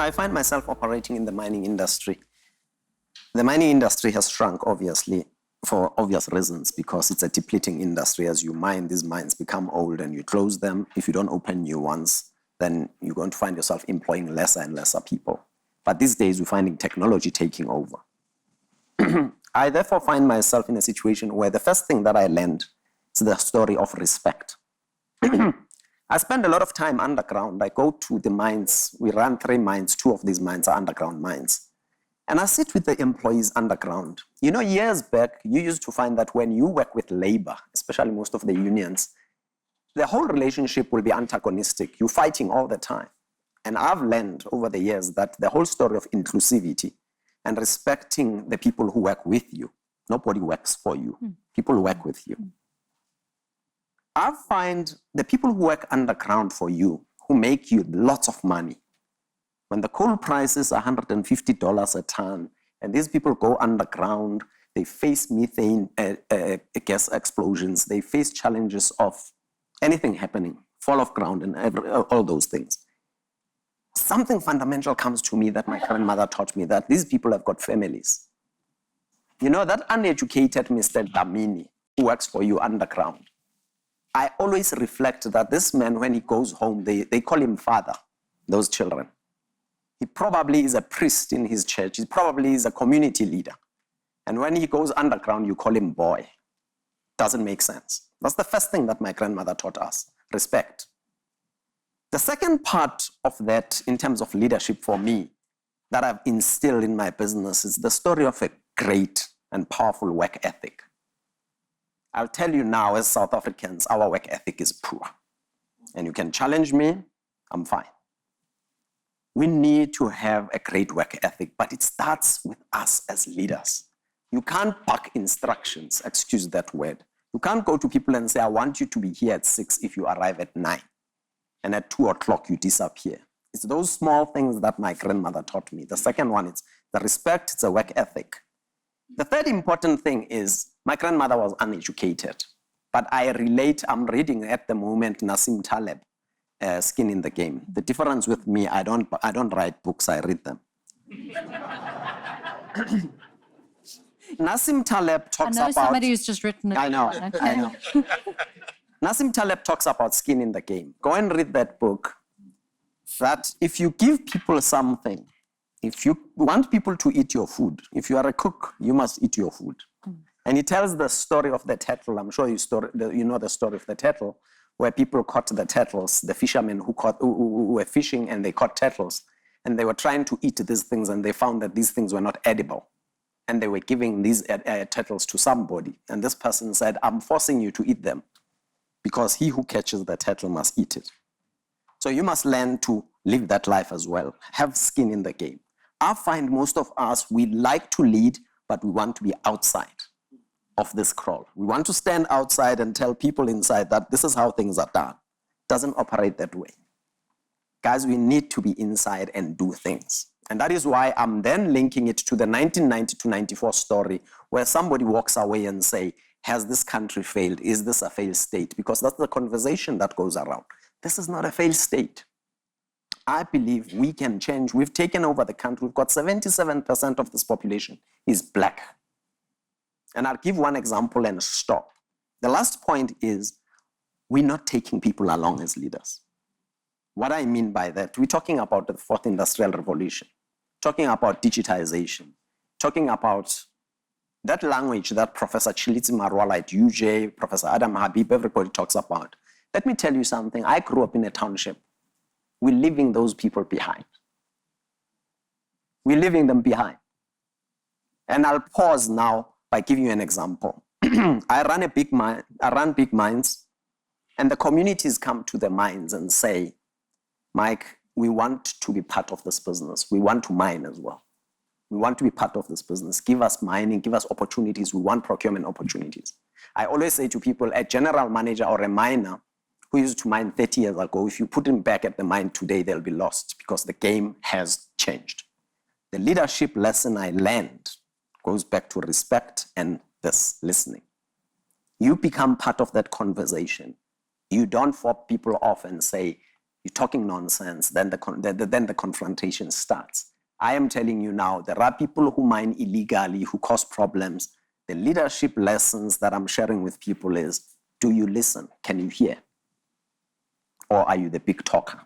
I find myself operating in the mining industry. The mining industry has shrunk, obviously, for obvious reasons, because it's a depleting industry. As you mine, these mines become old and you close them. If you don't open new ones, then you're going to find yourself employing lesser and lesser people. But these days, we're finding technology taking over. I therefore find myself in a situation where the first thing that I learned is the story of respect. I spend a lot of time underground. I go to the mines. We run 3 mines. 2 of these mines are underground mines. And I sit with the employees underground. You know, years back, you used to find that when you work with labor, especially most of the unions, the whole relationship will be antagonistic. You're fighting all the time. And I've learned over the years that the whole story of inclusivity and respecting the people who work with you, nobody works for you. People work with you. I find the people who work underground for you, who make you lots of money, when the coal price is $150 a ton, and these people go underground, they face methane gas explosions, they face challenges of anything happening, fall of ground, and all those things. Something fundamental comes to me that my grandmother taught me, that these people have got families. You know, that uneducated Mr. Damini who works for you underground, I always reflect that this man, when he goes home, they call him father, those children. He probably is a priest in his church. He probably is a community leader. And when he goes underground, you call him boy. Doesn't make sense. That's the first thing that my grandmother taught us, respect. The second part of that, in terms of leadership for me, that I've instilled in my business is the story of a great and powerful work ethic. I'll tell you now, as South Africans, our work ethic is poor. And you can challenge me, I'm fine. We need to have a great work ethic, but it starts with us as leaders. You can't pack instructions, excuse that word. You can't go to people and say, I want you to be here at 6 if you arrive at 9. And at 2 o'clock, you disappear. It's those small things that my grandmother taught me. The second one is the respect, it's a work ethic. The third important thing is my grandmother was uneducated, but I relate, I'm reading at the moment Nassim Taleb, Skin in the Game. The difference with me, I don't write books, I read them. Nassim Taleb talks about... somebody who's just written it. I know. Nassim Taleb talks about skin in the game. Go and read that book. That if you give people something, if you want people to eat your food, if you are a cook, you must eat your food. And he tells the story of the turtle. I'm sure you know the story of the turtle, where people caught the turtles, the fishermen who were fishing and they caught turtles. And they were trying to eat these things and they found that these things were not edible. And they were giving these turtles to somebody. And this person said, I'm forcing you to eat them because he who catches the turtle must eat it. So you must learn to live that life as well. Have skin in the game. I find most of us, we like to lead, but we want to be outside of this crawl. We want to stand outside and tell people inside that this is how things are done. It doesn't operate that way. Guys, we need to be inside and do things. And that is why I'm then linking it to the 1990 to 94 story where somebody walks away and say, has this country failed? Is this a failed state? Because that's the conversation that goes around. This is not a failed state. I believe we can change. We've taken over the country. We've got 77% of this population is black. And I'll give one example and stop. The last point is we're not taking people along as leaders. What I mean by that, we're talking about the 4th Industrial Revolution, talking about digitization, talking about that language that Professor Chilitsi Marwala at UJ, Professor Adam Habib, everybody talks about. Let me tell you something. I grew up in a township. We're leaving those people behind. We're leaving them behind. And I'll pause now by giving you an example. I run big mines, and the communities come to the mines and say, Mike, we want to be part of this business. We want to mine as well. We want to be part of this business. Give us mining, give us opportunities. We want procurement opportunities. I always say to people, a general manager or a miner who used to mine 30 years ago, if you put him back at the mine today, they'll be lost because the game has changed. The leadership lesson I learned goes back to respect and this listening. You become part of that conversation. You don't fob people off and say, you're talking nonsense, then the confrontation starts. I am telling you now, there are people who mine illegally, who cause problems. The leadership lessons that I'm sharing with people is, do you listen? Can you hear? Or are you the big talker?